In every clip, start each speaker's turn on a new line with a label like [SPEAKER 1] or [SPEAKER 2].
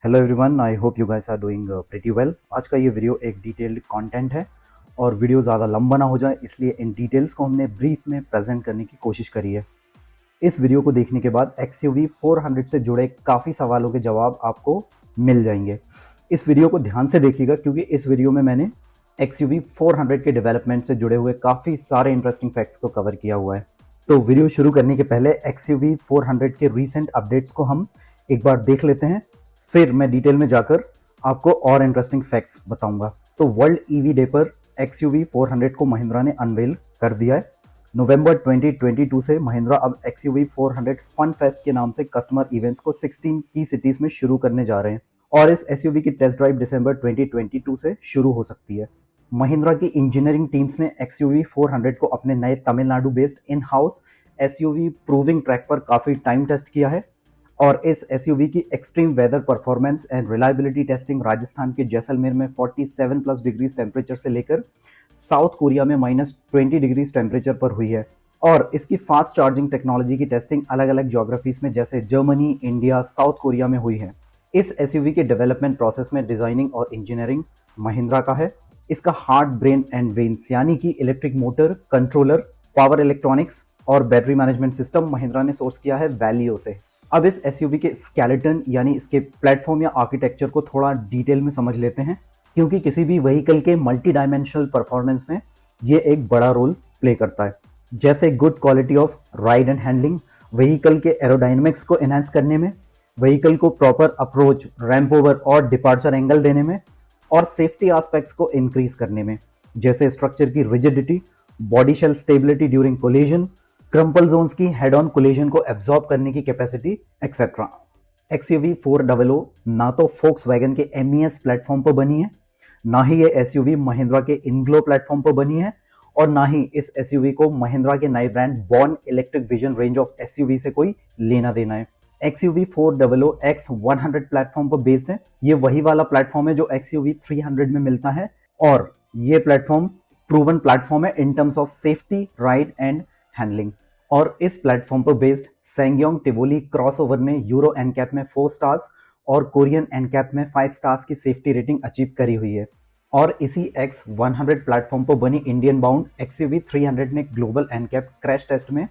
[SPEAKER 1] Hello everyone, I hope you guys are doing pretty well. आज का ये video एक डिटेल्ड कंटेंट है और वीडियो ज़्यादा लंबा ना हो जाए इसलिए इन डिटेल्स को हमने ब्रीफ में प्रेजेंट करने की कोशिश करी है। इस वीडियो को देखने के बाद XUV 400 से जुड़े काफ़ी सवालों के जवाब आपको मिल जाएंगे। इस वीडियो को ध्यान से देखिएगा क्योंकि इस वीडियो में मैंने XUV 400 के डेवलपमेंट से जुड़े हुए काफ़ी सारे इंटरेस्टिंग फैक्ट्स को कवर किया हुआ है। तो वीडियो शुरू करने के पहले XUV 400 के रीसेंट अपडेट्स को हम एक बार देख लेते हैं, फिर मैं डिटेल में जाकर आपको और इंटरेस्टिंग फैक्ट्स बताऊंगा। तो वर्ल्ड ईवी डे पर XUV 400 को महिंद्रा ने अनवेल कर दिया है। नवंबर 2022 से महिंद्रा अब XUV 400 फन फेस्ट के नाम से कस्टमर इवेंट्स को 16 की सिटीज में शुरू करने जा रहे हैं और इस SUV की टेस्ट ड्राइव दिसंबर 2022 से शुरू हो सकती है। महिंद्रा की इंजीनियरिंग टीम्स ने XUV 400 को अपने नए Tamil Nadu based in house SUV proving track पर काफ़ी टाइम टेस्ट किया है और इस SUV की extreme weather performance and reliability testing Rajasthan के जैसलमेर में 47+ डिग्रीज टेम्परेचर से लेकर साउथ कोरिया में -20 डिग्रीज टेम्परेचर पर हुई है। और इसकी फास्ट चार्जिंग टेक्नोलॉजी की टेस्टिंग अलग अलग ज्योग्राफीज में जैसे जर्मनी, इंडिया, साउथ कोरिया में हुई है। इस SUV के डेवलपमेंट प्रोसेस में डिजाइनिंग और इंजीनियरिंग महिंद्रा का है। इसका हार्ट, ब्रेन एंड वेन्स यानी कि electric motor, controller, power electronics और बैटरी मैनेजमेंट सिस्टम महिंद्रा ने सोर्स किया है वैलियो से। अब इस SUV के स्केलेटन यानी इसके प्लेटफॉर्म या आर्किटेक्चर को थोड़ा डिटेल में समझ लेते हैं क्योंकि किसी भी व्हीकल के मल्टी डायमेंशनल परफॉर्मेंस में ये एक बड़ा रोल प्ले करता है। जैसे good quality of ride and handling, vehicle के एरोडायनेमिक्स को एनहांस करने में, व्हीकल को प्रॉपर अप्रोच, रैंप ओवर और डिपार्चर एंगल देने में और सेफ्टी एस्पेक्ट्स को इंक्रीज करने में, जैसे स्ट्रक्चर की rigidity, body shell stability during collision, crumple zones की हेड ऑन कोलिजन को एब्जॉर्ब करने की कैपेसिटी एक्सेट्रा। XUV 400 ना तो फोक्सवैगन के MES प्लेटफॉर्म पर बनी है, ना ही ये SUV महिंद्रा के इनग्लो प्लेटफॉर्म पर बनी है और ना ही इस SUV को महिंद्रा के नए brand born electric vision range of SUV से कोई लेना देना है। XUV 400 X100 प्लेटफॉर्म पर बेस्ड है। ये वही वाला प्लेटफॉर्म है जो XUV 300 में मिलता है और ये प्लेटफॉर्म प्रूवन प्लेटफॉर्म है इन terms of safety, ride and handling. और इस प्लेटफॉर्म पर बेस्ड सैंगयोंग टिवोली क्रॉसओवर ने यूरो एनकैप में 4 स्टार्स और कोरियन एनकैप में 5 स्टार्स की सेफ्टी रेटिंग अचीव करी हुई है। और इसी X100 प्लेटफॉर्म पर बनी इंडियन बाउंड XUV 300 ने ग्लोबल एनकैप क्रैश टेस्ट में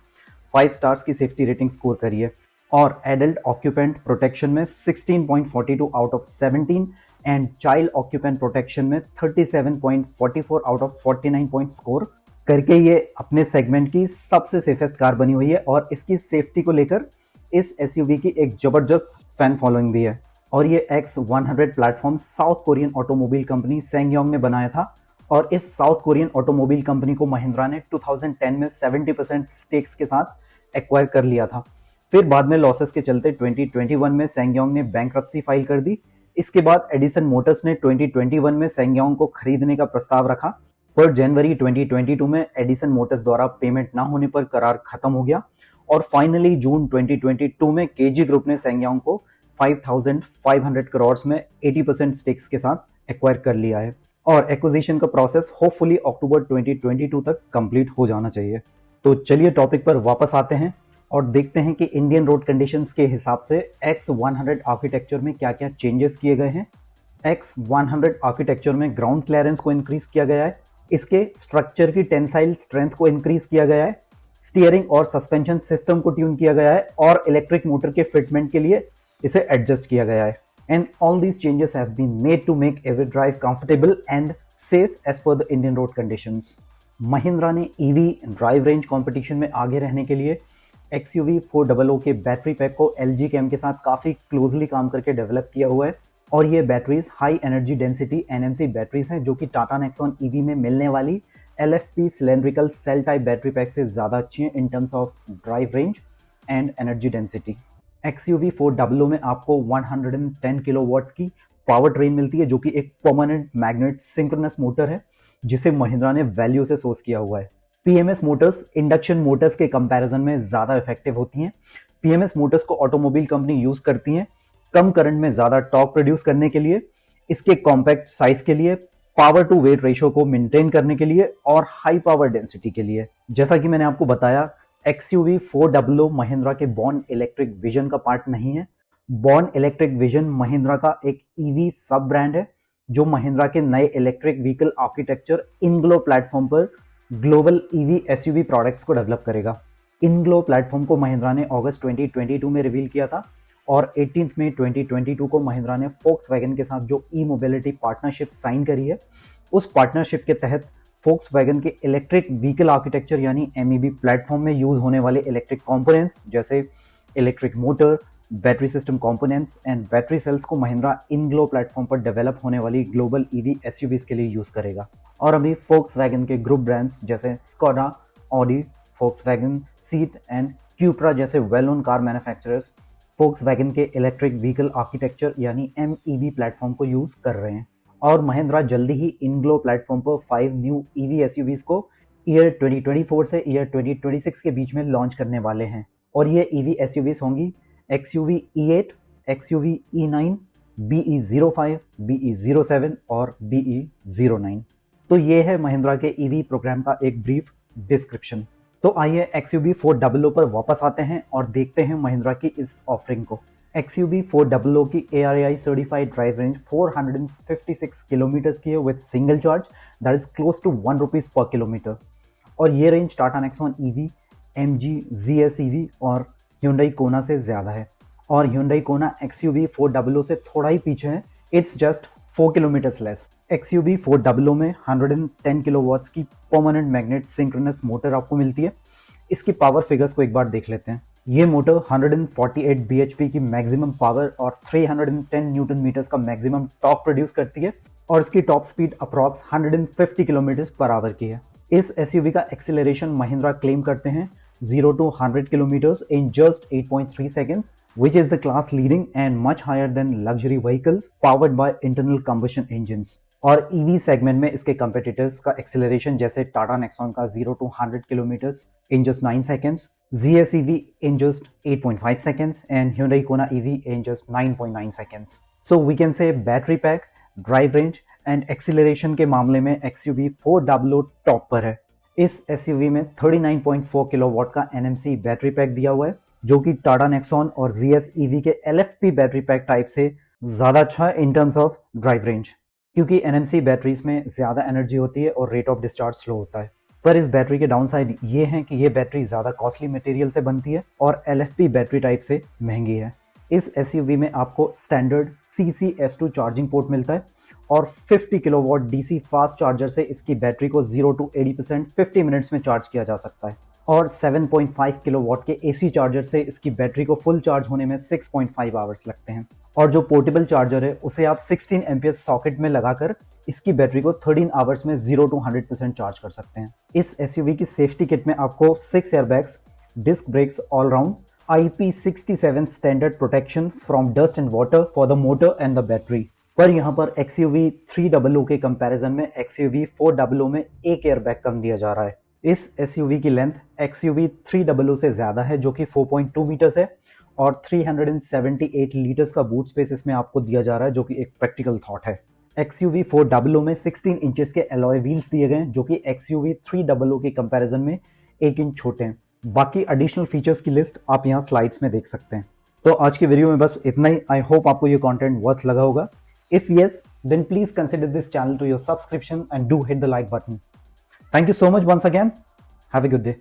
[SPEAKER 1] 5 स्टार्स की सेफ्टी रेटिंग स्कोर करी है और एडल्ट ऑक्यूपेंट प्रोटेक्शन में 16.42 out of 17 and child occupant protection में 37.44 आउट ऑफ 49 पॉइंट स्कोर करके ये अपने सेगमेंट की सबसे सेफेस्ट कार बनी हुई है। और इसकी सेफ्टी को लेकर इस SUV की एक जबरदस्त फैन फॉलोइंग भी है और ये X100 platform south Korean automobile company SsangYong ने बनाया था और इस साउथ कोरियन ऑटोमोबाइल कंपनी को महिंद्रा ने 2010 में 70% स्टेक्स के साथ एक्वायर कर लिया था। फिर बाद में लॉसेस के चलते 2021 में सैंगयोंग ने बैंक्रप्सी फाइल कर दी। इसके बाद एडिसन मोटर्स ने 2021 में सैंगयोंग को खरीदने का प्रस्ताव रखा पर जनवरी 2022 में एडिसन मोटर्स द्वारा पेमेंट ना होने पर करार खत्म हो गया और फाइनली जून 2022 में KG ग्रुप ने सैंगयोंग को 5,500 करोड़ में 80% स्टेक्स के साथ एक्वायर कर लिया है और एक्विजिशन का प्रोसेस होपफुली अक्टूबर 2022 तक कंप्लीट हो जाना चाहिए। तो चलिए टॉपिक पर वापस आते हैं और देखते हैं कि इंडियन रोड कंडीशंस के हिसाब से X100 आर्किटेक्चर में क्या क्या चेंजेस किए गए हैं। X100 आर्किटेक्चर में ग्राउंड क्लियरेंस को इंक्रीज किया गया है, इसके स्ट्रक्चर की टेंसाइल स्ट्रेंथ को इंक्रीज किया गया है, स्टीयरिंग और सस्पेंशन सिस्टम को ट्यून किया गया है और इलेक्ट्रिक मोटर के फिटमेंट के लिए इसे एडजस्ट किया गया है। And all these changes have been made to make every drive comfortable and safe as per the Indian road conditions. Mahindra ने EV ड्राइव रेंज कंपटीशन में आगे रहने के लिए XUV 400 के बैटरी पैक को LG Chem के साथ काफ़ी क्लोजली काम करके डेवलप किया हुआ है और ये batteries high energy density NMC batteries हैं जो कि टाटा नेक्सॉन EV में मिलने वाली LFP cylindrical cell type battery pack से ज़्यादा अच्छी हैं in terms of drive range and energy density. XUV 400 में आपको 110 किलोवाट्स की पावर ट्रेन मिलती है जो कि एक परमानेंट मैग्नेट सिंक्रोनस मोटर है जिसे महिंद्रा ने वैल्यू से सोर्स किया हुआ है। PMS मोटर्स इंडक्शन मोटर्स के कंपैरिजन में ज़्यादा इफेक्टिव होती हैं। PMS मोटर्स को ऑटोमोबाइल कंपनी यूज़ करती हैं कम करंट में ज़्यादा टॉर्क प्रोड्यूस करने के लिए, इसके कॉम्पैक्ट साइज के लिए, पावर टू वेट रेशियो को मेंटेन करने के लिए और हाई पावर डेंसिटी के लिए। जैसा कि मैंने आपको बताया XUV 400 महिंद्रा के बॉर्न इलेक्ट्रिक विजन का पार्ट नहीं है। बॉर्न इलेक्ट्रिक विजन महिंद्रा का एक ईवी सब ब्रांड है जो महिंद्रा के नए इलेक्ट्रिक व्हीकल आर्किटेक्चर इनग्लो प्लेटफॉर्म पर ग्लोबल ईवी एसयूवी प्रोडक्ट्स को डेवलप करेगा। इनग्लो प्लेटफॉर्म को महिंद्रा ने अगस्त 2022 में रिवील किया था और 18 मई 2022 को महिंद्रा ने फोक्सवैगन के साथ जो ई मोबिलिटी पार्टनरशिप साइन करी है, उस पार्टनरशिप के तहत फोक्सवैगन के इलेक्ट्रिक व्हीकल आर्किटेक्चर यानी एमईबी प्लेटफॉर्म में यूज होने वाले इलेक्ट्रिक कंपोनेंट्स जैसे electric motor, battery system components and battery cells को महिंद्रा इनग्लो प्लेटफॉर्म पर डेवलप होने वाली ग्लोबल ईवी एसयूवीज के लिए यूज करेगा। और अभी फोक्सवैगन के ग्रुप ब्रांड्स जैसे Skoda, Audi, Volkswagen, Seat and Cupra जैसे well known car manufacturers Volkswagen के इलेक्ट्रिक व्हीकल आर्किटेक्चर यानी एमईवी प्लेटफॉर्म को यूज कर रहे हैं। और महिंद्रा जल्दी ही इनग्लो प्लेटफॉर्म पर 5 न्यू ईवी एसयूवीज को ईयर 2024 से ईयर 2026 के बीच में लॉन्च करने वाले हैं। और ये ईवी एसयूवीज होंगी XUV E8, XUV E9, BE05, BE07 और BE09। तो ये है महिंद्रा के ईवी प्रोग्राम का एक ब्रीफ डिस्क्रिप्शन। तो आइए XUV 400 पर वापस आते हैं और देखते हैं महिंद्रा की इस ऑफरिंग को। XUV 400 की ARAI certified drive range 456 kilometre की है with single charge that is close to ₹1 per kilometre. और ये range Tata Nexon EV, MG, ZS EV और Hyundai Kona से ज़्यादा है। और Hyundai Kona XUV 400 से थोड़ा ही पीछे है, it's just 4 kilometres less. XUV 400 में 110 किलोवाट्स की परमानेंट मैग्नेट सिंक्रोनस मोटर आपको मिलती है। इसकी पावर फिगर्स को एक बार देख लेते हैं। ये मोटर 148 bhp की मैक्सिमम पावर और 310 न्यूटन मीटर्स का मैक्सिमम टॉर्क प्रोड्यूस करती है और इसकी top speed approx 150 kilometres per hour की है। इस एसयूवी का एक्सेलरेशन महिंद्रा क्लेम करते हैं 0 to 100 kilometers in just 8.3 seconds, which is the class leading and much higher than luxury vehicles powered by internal combustion engines. और EV सेगमेंट में इसके competitors का एक्सेलरेशन जैसे टाटा नेक्सॉन का 0 to 100 kilometers in just 9 seconds, ZS EV in just 8.5 seconds and Hyundai Kona EV in just 9.9 seconds. So we can say battery pack, drive range and acceleration के मामले में XUV 400 top पर है। इस SUV में 39.4 kilowatt का NMC battery pack दिया हुआ है जो कि टाटा नेक्सॉन और ZS EV के LFP बैटरी पैक टाइप से ज़्यादा अच्छा है इन टर्म्स ऑफ ड्राइव रेंज, क्योंकि NMC बैटरीज में ज़्यादा एनर्जी होती है और रेट ऑफ डिस्चार्ज स्लो होता है। पर इस बैटरी के डाउन साइड ये है कि ये बैटरी ज़्यादा कॉस्टली मटेरियल से बनती है और LFP बैटरी टाइप से महंगी है। इस एसयूवी में आपको स्टैंडर्ड CCS2 चार्जिंग पोर्ट मिलता है और 50 किलोवाट DC फास्ट चार्जर से इसकी बैटरी को 0 to 80% 50 मिनट्स में चार्ज किया जा सकता है और 7.5 किलोवाट के AC चार्जर से इसकी बैटरी को फुल चार्ज होने में 6.5 आवर्स लगते हैं। और जो पोर्टेबल चार्जर है उसे आप 16 एम्पियर सॉकेट में लगाकर इसकी बैटरी को 13 आवर्स में 0 to 100% चार्ज कर सकते हैं। इस एसयूवी की सेफ्टी किट में आपको 6 airbags, disc brakes all round, IP67 standard protection from dust and water for the motor and the battery. पर यहाँ पर XUV 300 के कंपैरिजन में XUV 400 में एक एयरबैग कम दिया जा रहा है। इस SUV की लेंथ XUV 300 से ज़्यादा है जो कि 4.2 मीटर्स है और 378 लीटर्स का बूट स्पेस इसमें आपको दिया जा रहा है जो कि एक प्रैक्टिकल थॉट है। XUV 400 में 16 इंचेस के एलॉय व्हील्स दिए गए हैं जो कि XUV 300 के कंपैरिजन में 1 इंच छोटे हैं। बाकी एडिशनल फीचर्स की लिस्ट आप यहाँ स्लाइड्स में देख सकते हैं। तो आज की वीडियो में बस इतना ही। आई होप आपको ये कंटेंट वर्थ लगा होगा। If yes, then please consider this channel to your subscription and do hit the like button. Thank you so much once again. Have a good day.